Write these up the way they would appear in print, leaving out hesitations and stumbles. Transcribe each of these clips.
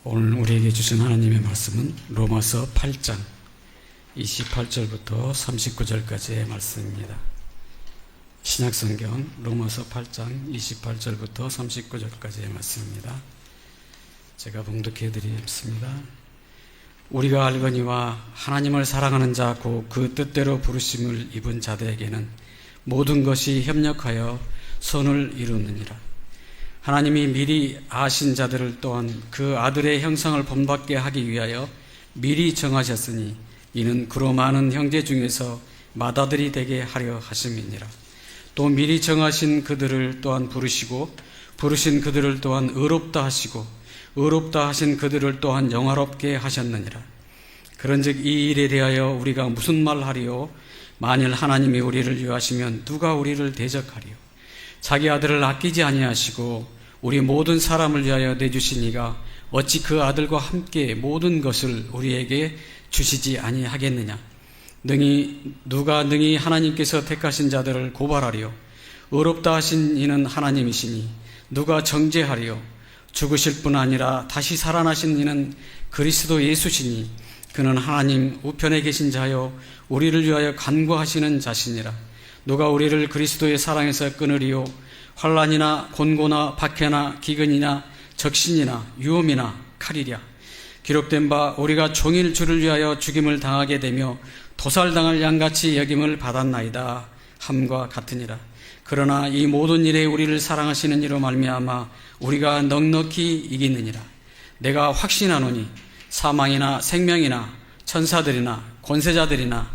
오늘 우리에게 주신 하나님의 말씀은 로마서 8장 28절부터 39절까지의 말씀입니다. 신약성경 로마서 8장 28절부터 39절까지의 말씀입니다. 제가 봉독해 드리겠습니다. 우리가 알거니와 하나님을 사랑하는 자 곧 그 뜻대로 부르심을 입은 자들에게는 모든 것이 협력하여 선을 이루느니라. 하나님이 미리 아신 자들을 또한 그 아들의 형상을 본받게 하기 위하여 미리 정하셨으니 이는 그로 많은 형제 중에서 맏아들이 되게 하려 하심이니라. 또 미리 정하신 그들을 또한 부르시고 부르신 그들을 또한 의롭다 하시고 의롭다 하신 그들을 또한 영화롭게 하셨느니라. 그런즉 이 일에 대하여 우리가 무슨 말하리요? 만일 하나님이 우리를 위하시면 누가 우리를 대적하리요? 자기 아들을 아끼지 아니하시고 우리 모든 사람을 위하여 내주신 이가 어찌 그 아들과 함께 모든 것을 우리에게 주시지 아니하겠느냐? 누가 능히 하나님께서 택하신 자들을 고발하리요? 의롭다 하신 이는 하나님이시니 누가 정죄하리요? 죽으실 뿐 아니라 다시 살아나신 이는 그리스도 예수시니 그는 하나님 우편에 계신 자요 우리를 위하여 간구하시는 자시니라. 누가 우리를 그리스도의 사랑에서 끊으리요? 환난이나 곤고나 박해나 기근이나 적신이나 유험이나 칼이랴. 기록된 바 우리가 종일 주를 위하여 죽임을 당하게 되며 도살당할 양같이 여김을 받았나이다 함과 같으니라. 그러나 이 모든 일에 우리를 사랑하시는 이로 말미암아 우리가 넉넉히 이기느니라. 내가 확신하노니 사망이나 생명이나 천사들이나 권세자들이나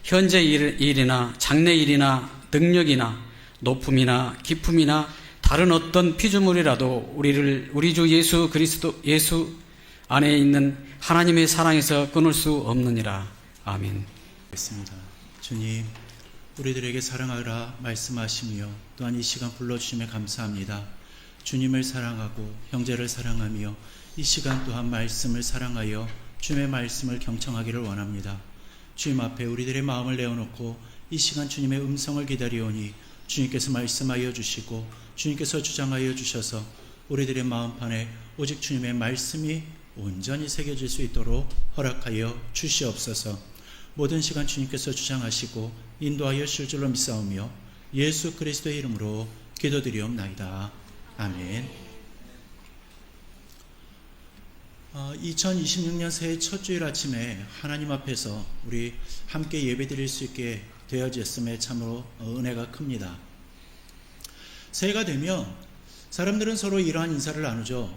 현재 일이나 장래 일이나 능력이나 높음이나 깊음이나 다른 어떤 피조물이라도 우리 주 예수 그리스도 예수 안에 있는 하나님의 사랑에서 끊을 수 없느니라. 아멘. 주님, 우리들에게 사랑하라 말씀하시며 또한 이 시간 불러주심에 감사합니다. 주님을 사랑하고 형제를 사랑하며 이 시간 또한 말씀을 사랑하여 주님의 말씀을 경청하기를 원합니다. 주님 앞에 우리들의 마음을 내어놓고 이 시간 주님의 음성을 기다리오니 주님께서 말씀하여 주시고 주님께서 주장하여 주셔서 우리들의 마음판에 오직 주님의 말씀이 온전히 새겨질 수 있도록 허락하여 주시옵소서. 모든 시간 주님께서 주장하시고 인도하여 주실 줄로 믿사오며 예수 그리스도의 이름으로 기도드리옵나이다. 아멘. 2026년 새해 첫 주일 아침에 하나님 앞에서 우리 함께 예배드릴 수 있게 되어졌음에 참으로 은혜가 큽니다. 새해가 되면 사람들은 서로 이러한 인사를 나누죠.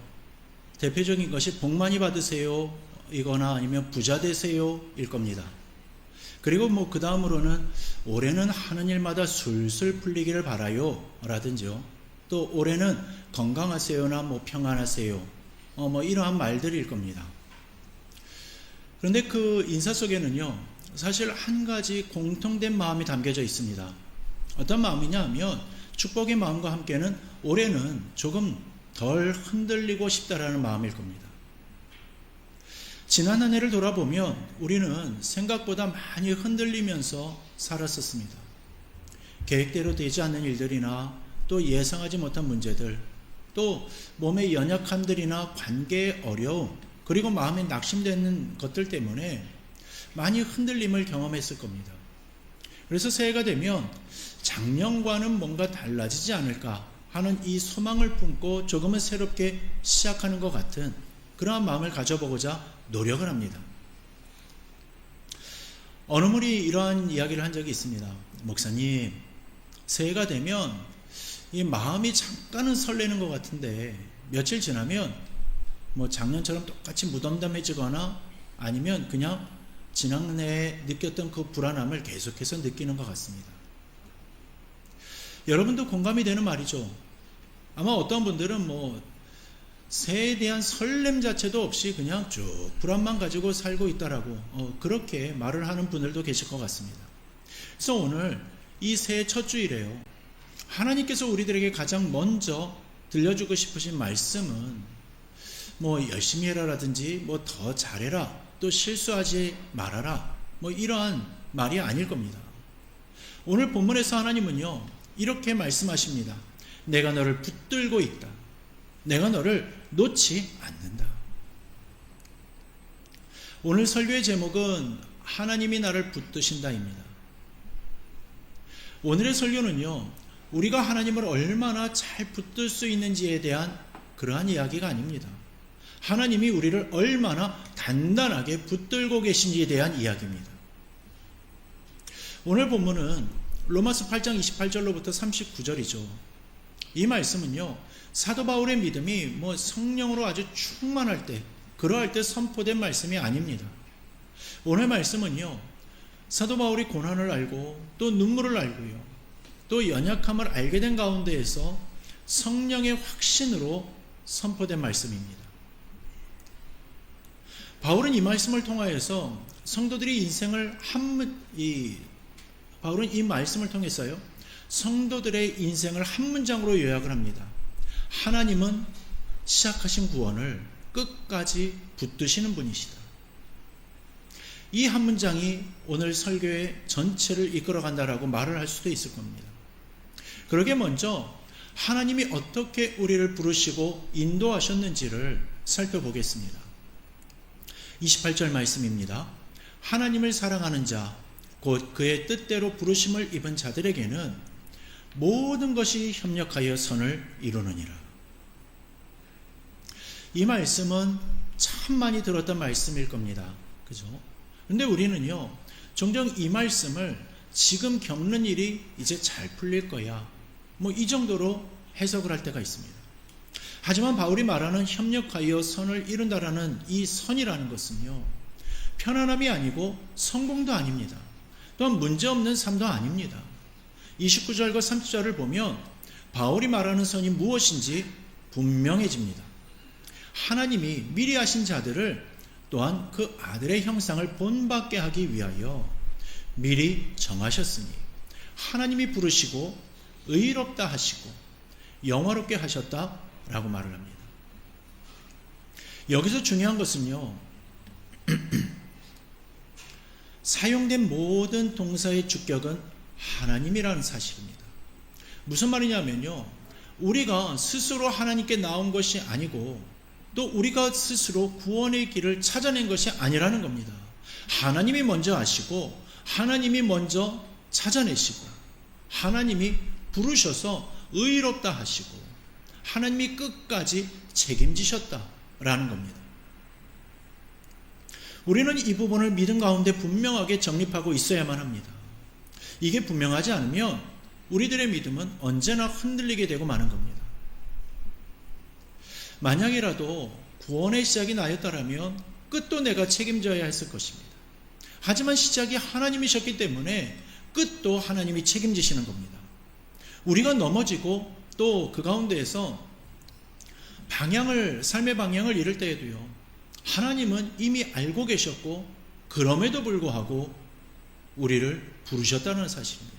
대표적인 것이 복 많이 받으세요 이거나 아니면 부자 되세요 일 겁니다. 그리고 그 다음으로는 올해는 하는 일마다 술술 풀리기를 바라요 라든지요. 또 올해는 건강하세요나 평안하세요 이러한 말들일 겁니다. 그런데 그 인사 속에는요 사실 한 가지 공통된 마음이 담겨져 있습니다. 어떤 마음이냐 하면 축복의 마음과 함께는 올해는 조금 덜 흔들리고 싶다라는 마음일 겁니다. 지난 한 해를 돌아보면 우리는 생각보다 많이 흔들리면서 살았었습니다. 계획대로 되지 않는 일들이나 또 예상하지 못한 문제들, 또 몸의 연약함들이나 관계의 어려움, 그리고 마음에 낙심되는 것들 때문에 많이 흔들림을 경험했을 겁니다. 그래서 새해가 되면 작년과는 뭔가 달라지지 않을까 하는 이 소망을 품고 조금은 새롭게 시작하는 것 같은 그러한 마음을 가져보고자 노력을 합니다. 어느 분이 이러한 이야기를 한 적이 있습니다. 목사님, 새해가 되면 이 마음이 잠깐은 설레는 것 같은데 며칠 지나면 작년처럼 똑같이 무덤덤해지거나 아니면 그냥 지난해에 느꼈던 그 불안함을 계속해서 느끼는 것 같습니다. 여러분도 공감이 되는 말이죠. 아마 어떤 분들은 새해에 대한 설렘 자체도 없이 그냥 쭉 불안만 가지고 살고 있다라고 그렇게 말을 하는 분들도 계실 것 같습니다. 그래서 오늘 이 새해 첫 주일에요. 하나님께서 우리들에게 가장 먼저 들려주고 싶으신 말씀은 열심히 해라라든지 더 잘해라, 또 실수하지 말아라, 이러한 말이 아닐 겁니다. 오늘 본문에서 하나님은요 이렇게 말씀하십니다. 내가 너를 붙들고 있다. 내가 너를 놓지 않는다. 오늘 설교의 제목은 하나님이 나를 붙드신다입니다. 오늘의 설교는요, 우리가 하나님을 얼마나 잘 붙들 수 있는지에 대한 그러한 이야기가 아닙니다. 하나님이 우리를 얼마나 단단하게 붙들고 계신지에 대한 이야기입니다. 오늘 본문은 로마서 8장 28절로부터 39절이죠. 이 말씀은요, 사도 바울의 믿음이 성령으로 아주 충만할 때, 그러할 때 선포된 말씀이 아닙니다. 오늘 말씀은요, 사도 바울이 고난을 알고 또 눈물을 알고요, 또 연약함을 알게 된 가운데에서 성령의 확신으로 선포된 말씀입니다. 바울은 이 말씀을 통하여서 성도들이 인생을 바울은 이 말씀을 통해서요, 성도들의 인생을 한 문장으로 요약을 합니다. 하나님은 시작하신 구원을 끝까지 붙드시는 분이시다. 이 한 문장이 오늘 설교의 전체를 이끌어간다라고 말을 할 수도 있을 겁니다. 그러게 먼저 하나님이 어떻게 우리를 부르시고 인도하셨는지를 살펴보겠습니다. 28절 말씀입니다. 하나님을 사랑하는 자, 곧 그의 뜻대로 부르심을 입은 자들에게는 모든 것이 협력하여 선을 이루느니라. 이 말씀은 참 많이 들었던 말씀일 겁니다. 그죠? 근데 우리는요, 종종 이 말씀을 지금 겪는 일이 이제 잘 풀릴 거야, 이 정도로 해석을 할 때가 있습니다. 하지만 바울이 말하는 협력하여 선을 이룬다라는 이 선이라는 것은요, 편안함이 아니고 성공도 아닙니다. 또한 문제없는 삶도 아닙니다. 29절과 30절을 보면 바울이 말하는 선이 무엇인지 분명해집니다. 하나님이 미리 하신 자들을 또한 그 아들의 형상을 본받게 하기 위하여 미리 정하셨으니 하나님이 부르시고 의롭다 하시고 영화롭게 하셨다라고 말을 합니다. 여기서 중요한 것은요, 사용된 모든 동사의 주격은 하나님이라는 사실입니다. 무슨 말이냐면요, 우리가 스스로 하나님께 나온 것이 아니고 또 우리가 스스로 구원의 길을 찾아낸 것이 아니라는 겁니다. 하나님이 먼저 아시고 하나님이 먼저 찾아내시고 하나님이 부르셔서 의롭다 하시고 하나님이 끝까지 책임지셨다라는 겁니다. 우리는 이 부분을 믿음 가운데 분명하게 정립하고 있어야만 합니다. 이게 분명하지 않으면 우리들의 믿음은 언제나 흔들리게 되고 마는 겁니다. 만약이라도 구원의 시작이 나였다라면 끝도 내가 책임져야 했을 것입니다. 하지만 시작이 하나님이셨기 때문에 끝도 하나님이 책임지시는 겁니다. 우리가 넘어지고 또 그 가운데에서 삶의 방향을 잃을 때에도요, 하나님은 이미 알고 계셨고 그럼에도 불구하고 우리를 부르셨다는 사실입니다.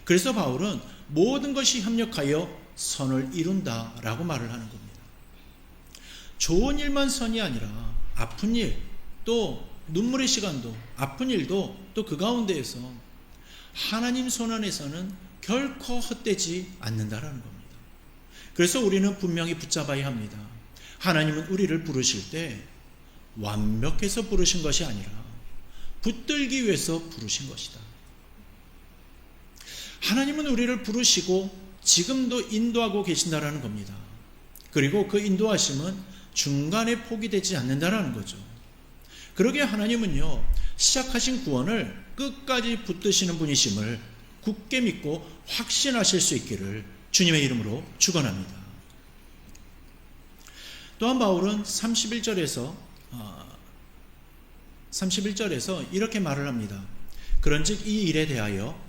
그래서 바울은 모든 것이 협력하여 선을 이룬다라고 말을 하는 겁니다. 좋은 일만 선이 아니라 아픈 일, 또 눈물의 시간도, 아픈 일도 또 그 가운데에서 하나님 손 안에서는 결코 헛되지 않는다라는 겁니다. 그래서 우리는 분명히 붙잡아야 합니다. 하나님은 우리를 부르실 때 완벽해서 부르신 것이 아니라 붙들기 위해서 부르신 것이다. 하나님은 우리를 부르시고 지금도 인도하고 계신다라는 겁니다. 그리고 그 인도하심은 중간에 포기되지 않는다라는 거죠. 그러기에 하나님은요, 시작하신 구원을 끝까지 붙드시는 분이심을 굳게 믿고 확신하실 수 있기를 주님의 이름으로 축원합니다. 또한 바울은 31절에서 이렇게 말을 합니다. 그런즉 이 일에 대하여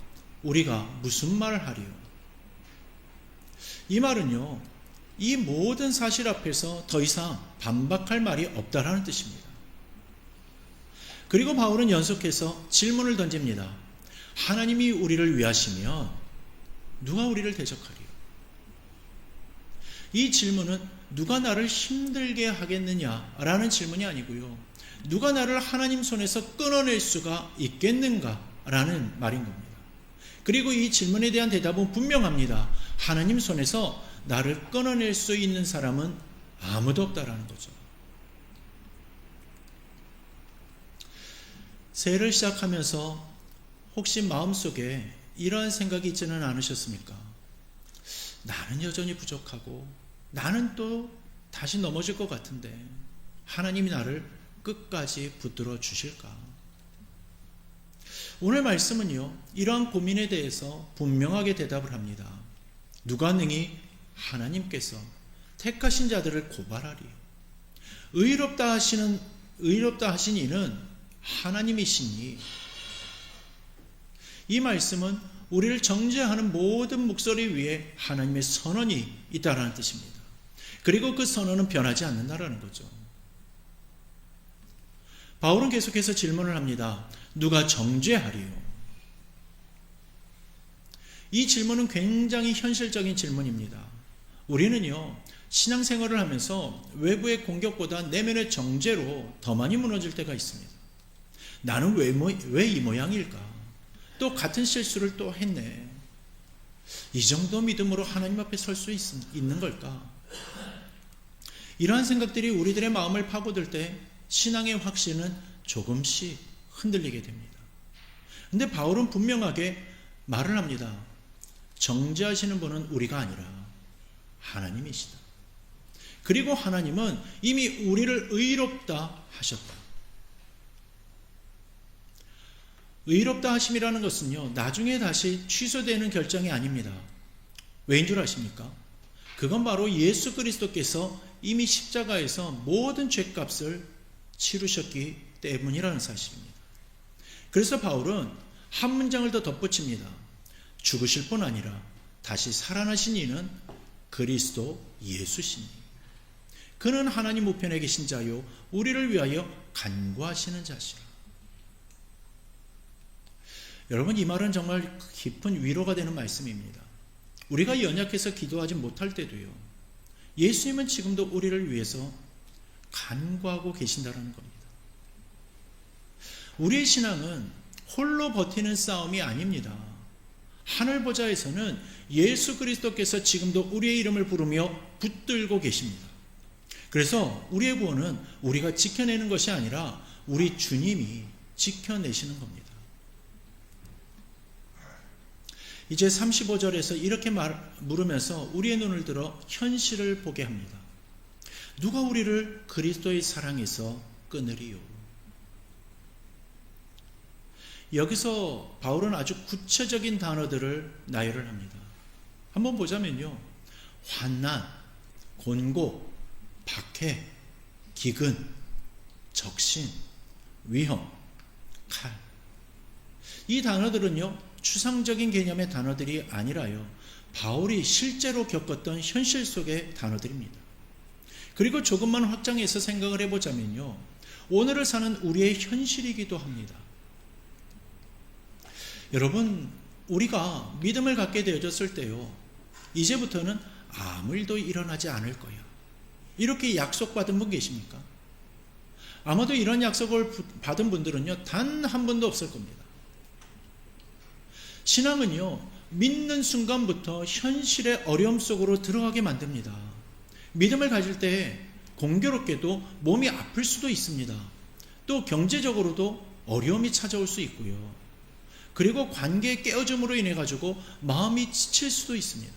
우리가 무슨 말을 하리요? 이 말은요, 이 모든 사실 앞에서 더 이상 반박할 말이 없다라는 뜻입니다. 그리고 바울은 연속해서 질문을 던집니다. 하나님이 우리를 위하시면 누가 우리를 대적하리요? 이 질문은 누가 나를 힘들게 하겠느냐라는 질문이 아니고요, 누가 나를 하나님 손에서 끊어낼 수가 있겠는가라는 말인 겁니다. 그리고 이 질문에 대한 대답은 분명합니다. 하나님 손에서 나를 끊어낼 수 있는 사람은 아무도 없다라는 거죠. 새해를 시작하면서 혹시 마음속에 이러한 생각이 있지는 않으셨습니까? 나는 여전히 부족하고 나는 또 다시 넘어질 것 같은데 하나님이 나를 끝까지 붙들어 주실까? 오늘 말씀은요, 이러한 고민에 대해서 분명하게 대답을 합니다. 누가 능히 하나님께서 택하신 자들을 고발하리. 의롭다 하신 이는 하나님이시니. 이 말씀은 우리를 정죄하는 모든 목소리 위에 하나님의 선언이 있다라는 뜻입니다. 그리고 그 선언은 변하지 않는다라는 거죠. 바울은 계속해서 질문을 합니다. 누가 정죄하리요? 이 질문은 굉장히 현실적인 질문입니다. 우리는요, 신앙생활을 하면서 외부의 공격보다 내면의 정죄로 더 많이 무너질 때가 있습니다. 나는 왜 이 모양일까? 또 같은 실수를 또 했네. 이 정도 믿음으로 하나님 앞에 설 수 있는 걸까? 이러한 생각들이 우리들의 마음을 파고들 때 신앙의 확신은 조금씩 흔들리게 됩니다. 근데 바울은 분명하게 말을 합니다. 정죄하시는 분은 우리가 아니라 하나님이시다. 그리고 하나님은 이미 우리를 의롭다 하셨다. 의롭다 하심이라는 것은요, 나중에 다시 취소되는 결정이 아닙니다. 왜인 줄 아십니까? 그건 바로 예수 그리스도께서 이미 십자가에서 모든 죄값을 치르셨기 때문이라는 사실입니다. 그래서 바울은 한 문장을 더 덧붙입니다. 죽으실 뿐 아니라 다시 살아나신 이는 그리스도 예수시니. 그는 하나님 우편에 계신 자요 우리를 위하여 간구하시는 자시라. 여러분, 이 말은 정말 깊은 위로가 되는 말씀입니다. 우리가 연약해서 기도하지 못할 때도요, 예수님은 지금도 우리를 위해서 간구하고 계신다는 겁니다. 우리의 신앙은 홀로 버티는 싸움이 아닙니다. 하늘 보좌에서는 예수 그리스도께서 지금도 우리의 이름을 부르며 붙들고 계십니다. 그래서 우리의 구원은 우리가 지켜내는 것이 아니라 우리 주님이 지켜내시는 겁니다. 이제 35절에서 이렇게 물으면서 우리의 눈을 들어 현실을 보게 합니다. 누가 우리를 그리스도의 사랑에서 끊으리요? 여기서 바울은 아주 구체적인 단어들을 나열을 합니다. 한번 보자면요, 환난, 곤고, 박해, 기근, 적신, 위험, 칼. 이 단어들은요, 추상적인 개념의 단어들이 아니라요, 바울이 실제로 겪었던 현실 속의 단어들입니다. 그리고 조금만 확장해서 생각을 해보자면요, 오늘을 사는 우리의 현실이기도 합니다. 여러분, 우리가 믿음을 갖게 되어졌을 때요, 이제부터는 아무 일도 일어나지 않을 거야, 이렇게 약속받은 분 계십니까? 아마도 이런 약속을 받은 분들은요, 단 한 분도 없을 겁니다. 신앙은요, 믿는 순간부터 현실의 어려움 속으로 들어가게 만듭니다. 믿음을 가질 때 공교롭게도 몸이 아플 수도 있습니다. 또 경제적으로도 어려움이 찾아올 수 있고요. 그리고 관계의 깨어짐으로 인해 가지고 마음이 지칠 수도 있습니다.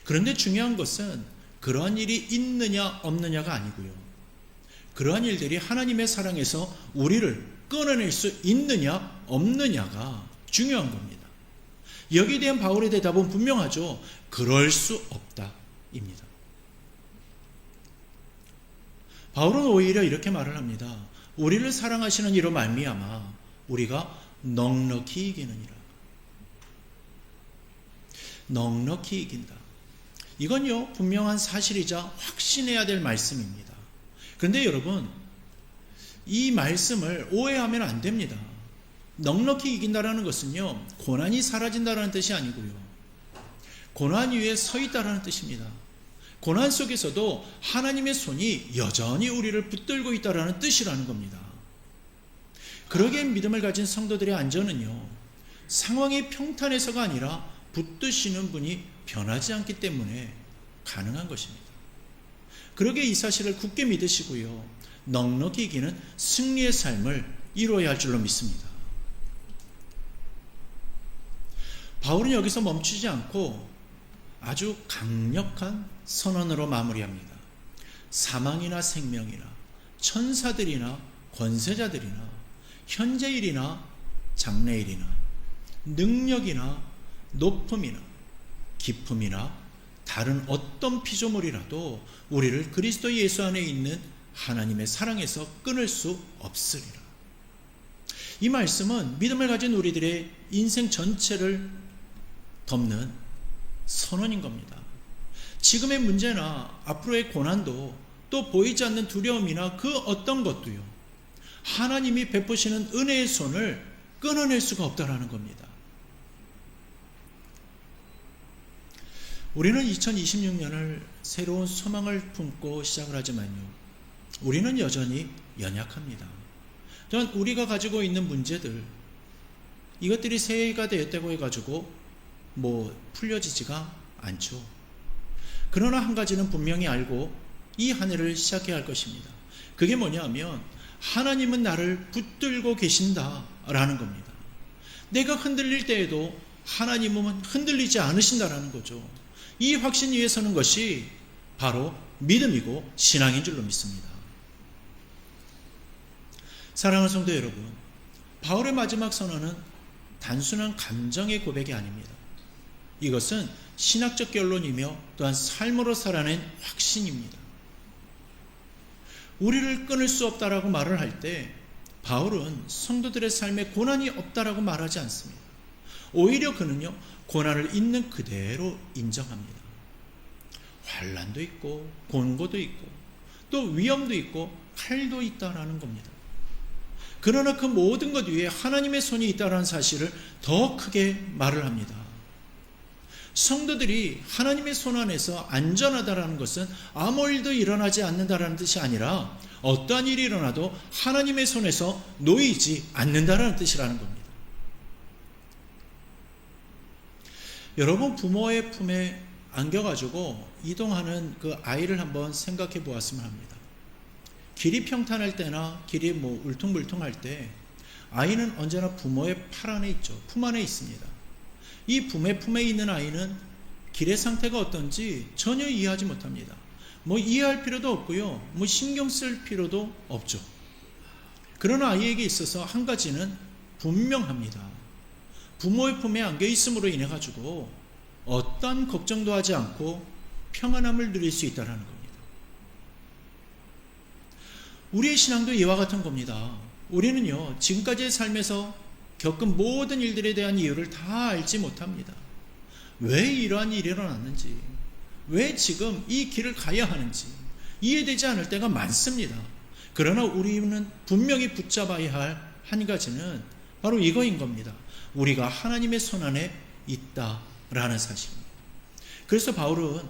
그런데 중요한 것은 그러한 일이 있느냐 없느냐가 아니고요, 그러한 일들이 하나님의 사랑에서 우리를 끊어낼 수 있느냐 없느냐가 중요한 겁니다. 여기에 대한 바울의 대답은 분명하죠. 그럴 수 없다입니다. 바울은 오히려 이렇게 말을 합니다. 우리를 사랑하시는 이로 말미암아 우리가 넉넉히 이기느니라. 넉넉히 이긴다. 이건요, 분명한 사실이자 확신해야 될 말씀입니다. 그런데 여러분, 이 말씀을 오해하면 안 됩니다. 넉넉히 이긴다라는 것은요, 고난이 사라진다라는 뜻이 아니고요, 고난 위에 서 있다라는 뜻입니다. 고난 속에서도 하나님의 손이 여전히 우리를 붙들고 있다라는 뜻이라는 겁니다. 그러기에 믿음을 가진 성도들의 안전은요, 상황이 평탄해서가 아니라 붙드시는 분이 변하지 않기 때문에 가능한 것입니다. 그러기에 이 사실을 굳게 믿으시고요, 넉넉히 이기는 승리의 삶을 이루어야 할 줄로 믿습니다. 바울은 여기서 멈추지 않고 아주 강력한 선언으로 마무리합니다. 사망이나 생명이나 천사들이나 권세자들이나 현재일이나 장래일이나 능력이나 높음이나 깊음이나 다른 어떤 피조물이라도 우리를 그리스도 예수 안에 있는 하나님의 사랑에서 끊을 수 없으리라. 이 말씀은 믿음을 가진 우리들의 인생 전체를 덮는 선언인 겁니다. 지금의 문제나 앞으로의 고난도 또 보이지 않는 두려움이나 그 어떤 것도요, 하나님이 베푸시는 은혜의 손을 끊어낼 수가 없다라는 겁니다. 우리는 2026년을 새로운 소망을 품고 시작을 하지만요, 우리는 여전히 연약합니다. 또한 우리가 가지고 있는 문제들, 이것들이 새해가 되었다고 해가지고 풀려지지가 않죠. 그러나 한 가지는 분명히 알고 이 한 해를 시작해야 할 것입니다. 그게 뭐냐면 하나님은 나를 붙들고 계신다라는 겁니다. 내가 흔들릴 때에도 하나님은 흔들리지 않으신다라는 거죠. 이 확신 위에 서는 것이 바로 믿음이고 신앙인 줄로 믿습니다. 사랑하는 성도 여러분, 바울의 마지막 선언은 단순한 감정의 고백이 아닙니다. 이것은 신학적 결론이며 또한 삶으로 살아낸 확신입니다. 우리를 끊을 수 없다라고 말을 할 때 바울은 성도들의 삶에 고난이 없다라고 말하지 않습니다. 오히려 그는요, 고난을 있는 그대로 인정합니다. 환난도 있고 곤고도 있고 또 위험도 있고 칼도 있다라는 겁니다. 그러나 그 모든 것 위에 하나님의 손이 있다라는 사실을 더 크게 말을 합니다. 성도들이 하나님의 손 안에서 안전하다라는 것은 아무 일도 일어나지 않는다라는 뜻이 아니라 어떠한 일이 일어나도 하나님의 손에서 놓이지 않는다라는 뜻이라는 겁니다. 여러분, 부모의 품에 안겨가지고 이동하는 그 아이를 한번 생각해 보았으면 합니다. 길이 평탄할 때나 길이 울퉁불퉁할 때 아이는 언제나 부모의 팔 안에 있죠. 품 안에 있습니다. 이 부모의 품에 있는 아이는 길의 상태가 어떤지 전혀 이해하지 못합니다. 이해할 필요도 없고요, 신경 쓸 필요도 없죠. 그러나 아이에게 있어서 한 가지는 분명합니다. 부모의 품에 안겨 있음으로 인해 가지고 어떤 걱정도 하지 않고 평안함을 누릴 수 있다는 겁니다. 우리의 신앙도 이와 같은 겁니다. 우리는요, 지금까지의 삶에서 겪은 모든 일들에 대한 이유를 다 알지 못합니다. 왜 이러한 일이 일어났는지, 왜 지금 이 길을 가야 하는지 이해되지 않을 때가 많습니다. 그러나 우리는 분명히 붙잡아야 할 한 가지는 바로 이거인 겁니다. 우리가 하나님의 손 안에 있다라는 사실입니다. 그래서 바울은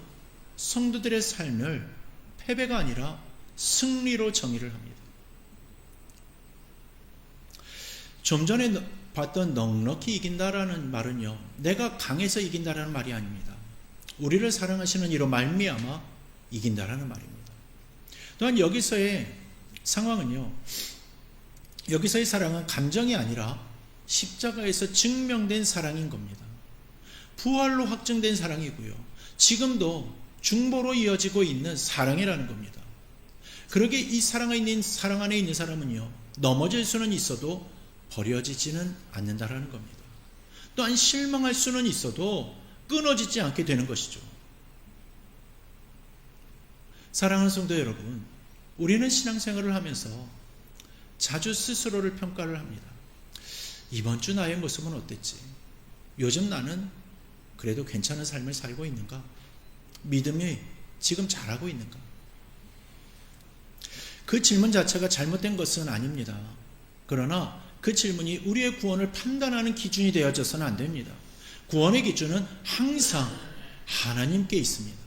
성도들의 삶을 패배가 아니라 승리로 정의를 합니다. 좀 전에 봤던 넉넉히 이긴다라는 말은요, 내가 강해서 이긴다라는 말이 아닙니다. 우리를 사랑하시는 이로 말미암아 이긴다라는 말입니다. 또한 여기서의 상황은요, 여기서의 사랑은 감정이 아니라 십자가에서 증명된 사랑인 겁니다. 부활로 확증된 사랑이고요, 지금도 중보로 이어지고 있는 사랑이라는 겁니다. 그러게 이 사랑 안에 있는 사람은요, 넘어질 수는 있어도 버려지지는 않는다라는 겁니다. 또한 실망할 수는 있어도 끊어지지 않게 되는 것이죠. 사랑하는 성도 여러분, 우리는 신앙생활을 하면서 자주 스스로를 평가를 합니다. 이번 주 나의 모습은 어땠지? 요즘 나는 그래도 괜찮은 삶을 살고 있는가? 믿음이 지금 잘하고 있는가? 그 질문 자체가 잘못된 것은 아닙니다. 그러나 그 질문이 우리의 구원을 판단하는 기준이 되어져서는 안 됩니다. 구원의 기준은 항상 하나님께 있습니다.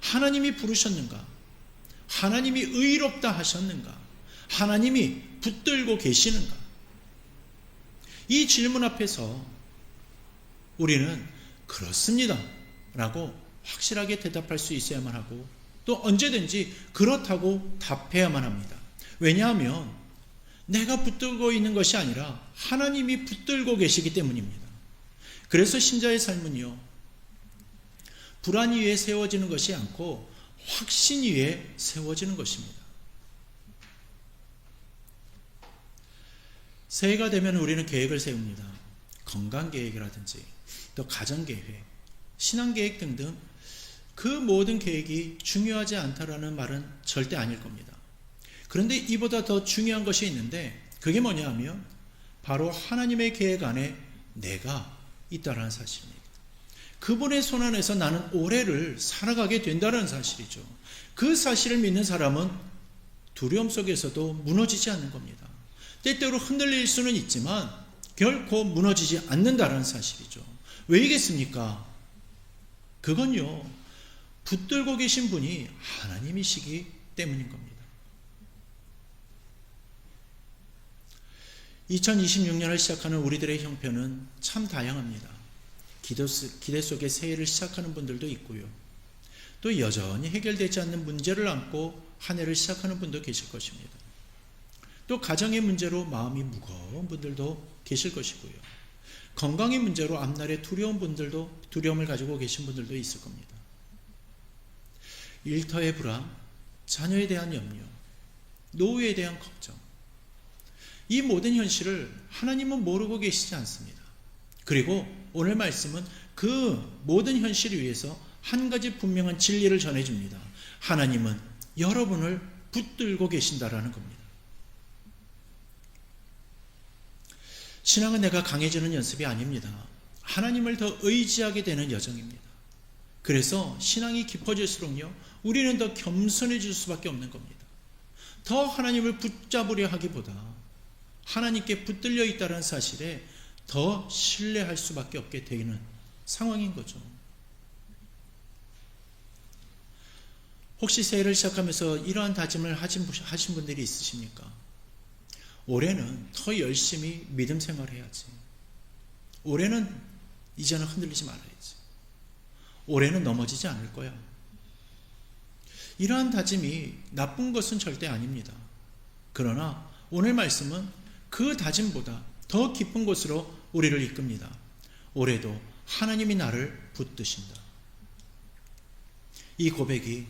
하나님이 부르셨는가? 하나님이 의롭다 하셨는가? 하나님이 붙들고 계시는가? 이 질문 앞에서 우리는 그렇습니다 라고 확실하게 대답할 수 있어야만 하고, 또 언제든지 그렇다고 답해야만 합니다. 왜냐하면 내가 붙들고 있는 것이 아니라 하나님이 붙들고 계시기 때문입니다. 그래서 신자의 삶은요, 불안 위에 세워지는 것이 않고 확신 위에 세워지는 것입니다. 새해가 되면 우리는 계획을 세웁니다. 건강계획이라든지 또 가정계획, 신앙계획 등등 그 모든 계획이 중요하지 않다라는 말은 절대 아닐 겁니다. 그런데 이보다 더 중요한 것이 있는데 그게 뭐냐 하면 바로 하나님의 계획 안에 내가 있다라는 사실입니다. 그분의 손 안에서 나는 올해를 살아가게 된다는 사실이죠. 그 사실을 믿는 사람은 두려움 속에서도 무너지지 않는 겁니다. 때때로 흔들릴 수는 있지만 결코 무너지지 않는다는 사실이죠. 왜이겠습니까? 그건요, 붙들고 계신 분이 하나님이시기 때문인 겁니다. 2026년을 시작하는 우리들의 형편은 참 다양합니다. 기대 속에 새해를 시작하는 분들도 있고요. 또 여전히 해결되지 않는 문제를 안고 한 해를 시작하는 분도 계실 것입니다. 또 가정의 문제로 마음이 무거운 분들도 계실 것이고요. 건강의 문제로 앞날에 두려움을 가지고 계신 분들도 있을 겁니다. 일터의 불안, 자녀에 대한 염려, 노후에 대한 걱정, 이 모든 현실을 하나님은 모르고 계시지 않습니다. 그리고 오늘 말씀은 그 모든 현실을 위해서 한 가지 분명한 진리를 전해줍니다. 하나님은 여러분을 붙들고 계신다라는 겁니다. 신앙은 내가 강해지는 연습이 아닙니다. 하나님을 더 의지하게 되는 여정입니다. 그래서 신앙이 깊어질수록요, 우리는 더 겸손해질 수밖에 없는 겁니다. 더 하나님을 붙잡으려 하기보다 하나님께 붙들려 있다는 사실에 더 신뢰할 수밖에 없게 되는 상황인 거죠. 혹시 새해를 시작하면서 이러한 다짐을 하신 분들이 있으십니까? 올해는 더 열심히 믿음 생활을 해야지. 올해는 이제는 흔들리지 말아야지. 올해는 넘어지지 않을 거야. 이러한 다짐이 나쁜 것은 절대 아닙니다. 그러나 오늘 말씀은 그 다짐보다 더 깊은 곳으로 우리를 이끕니다. 올해도 하나님이 나를 붙드신다. 이 고백이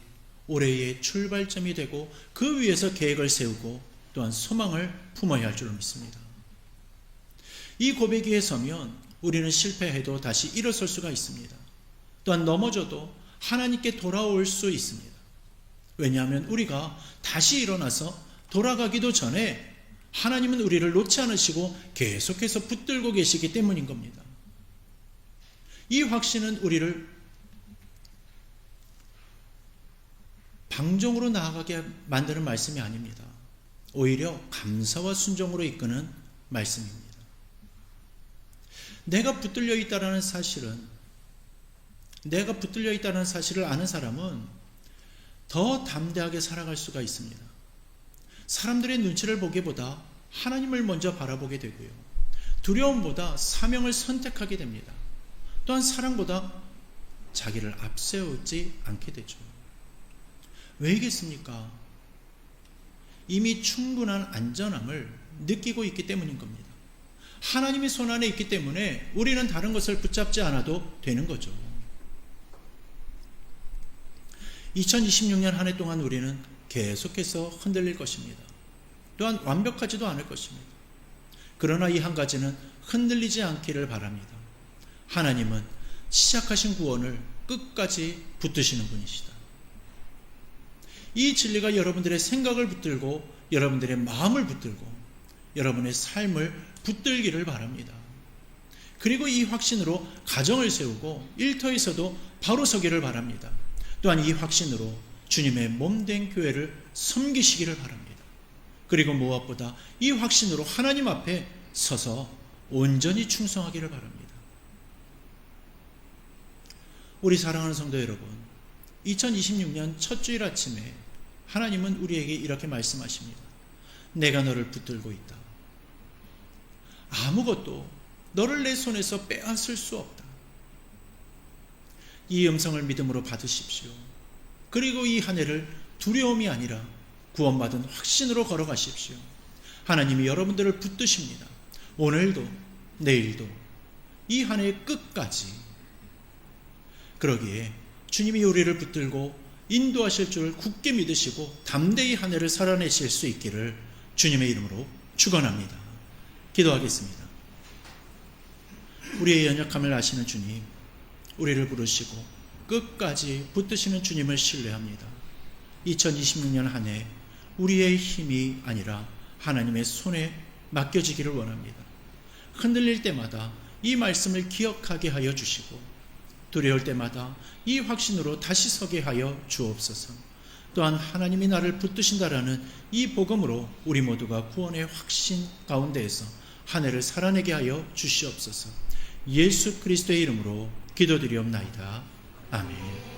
올해의 출발점이 되고 그 위에서 계획을 세우고 또한 소망을 품어야 할 줄로 믿습니다. 이 고백 위에 서면 우리는 실패해도 다시 일어설 수가 있습니다. 또한 넘어져도 하나님께 돌아올 수 있습니다. 왜냐하면 우리가 다시 일어나서 돌아가기도 전에 하나님은 우리를 놓지 않으시고 계속해서 붙들고 계시기 때문인 겁니다. 이 확신은 우리를 방종으로 나아가게 만드는 말씀이 아닙니다. 오히려 감사와 순종으로 이끄는 말씀입니다. 내가 붙들려 있다는 사실을 아는 사람은 더 담대하게 살아갈 수가 있습니다. 사람들의 눈치를 보기보다 하나님을 먼저 바라보게 되고요. 두려움보다 사명을 선택하게 됩니다. 또한 사랑보다 자기를 앞세우지 않게 되죠. 왜이겠습니까? 이미 충분한 안전함을 느끼고 있기 때문인 겁니다. 하나님이 손 안에 있기 때문에 우리는 다른 것을 붙잡지 않아도 되는 거죠. 2026년 한 해 동안 우리는 계속해서 흔들릴 것입니다. 또한 완벽하지도 않을 것입니다. 그러나 이 한 가지는 흔들리지 않기를 바랍니다. 하나님은 시작하신 구원을 끝까지 붙드시는 분이시다. 이 진리가 여러분들의 생각을 붙들고 여러분들의 마음을 붙들고 여러분의 삶을 붙들기를 바랍니다. 그리고 이 확신으로 가정을 세우고 일터에서도 바로 서기를 바랍니다. 또한 이 확신으로 주님의 몸된 교회를 섬기시기를 바랍니다. 그리고 무엇보다 이 확신으로 하나님 앞에 서서 온전히 충성하기를 바랍니다. 우리 사랑하는 성도 여러분, 2026년 첫 주일 아침에 하나님은 우리에게 이렇게 말씀하십니다. 내가 너를 붙들고 있다. 아무것도 너를 내 손에서 빼앗을 수 없다. 이 음성을 믿음으로 받으십시오. 그리고 이 한 해를 두려움이 아니라 구원받은 확신으로 걸어가십시오. 하나님이 여러분들을 붙드십니다. 오늘도 내일도 이 한 해의 끝까지. 그러기에 주님이 우리를 붙들고 인도하실 줄을 굳게 믿으시고 담대히 한 해를 살아내실 수 있기를 주님의 이름으로 축원합니다. 기도하겠습니다. 우리의 연약함을 아시는 주님, 우리를 부르시고 끝까지 붙드시는 주님을 신뢰합니다. 2026년 한 해 우리의 힘이 아니라 하나님의 손에 맡겨지기를 원합니다. 흔들릴 때마다 이 말씀을 기억하게 하여 주시고 두려울 때마다 이 확신으로 다시 서게 하여 주옵소서. 또한 하나님이 나를 붙드신다라는 이 복음으로 우리 모두가 구원의 확신 가운데에서 한 해를 살아내게 하여 주시옵소서. 예수 그리스도의 이름으로 기도드리옵나이다. 아멘.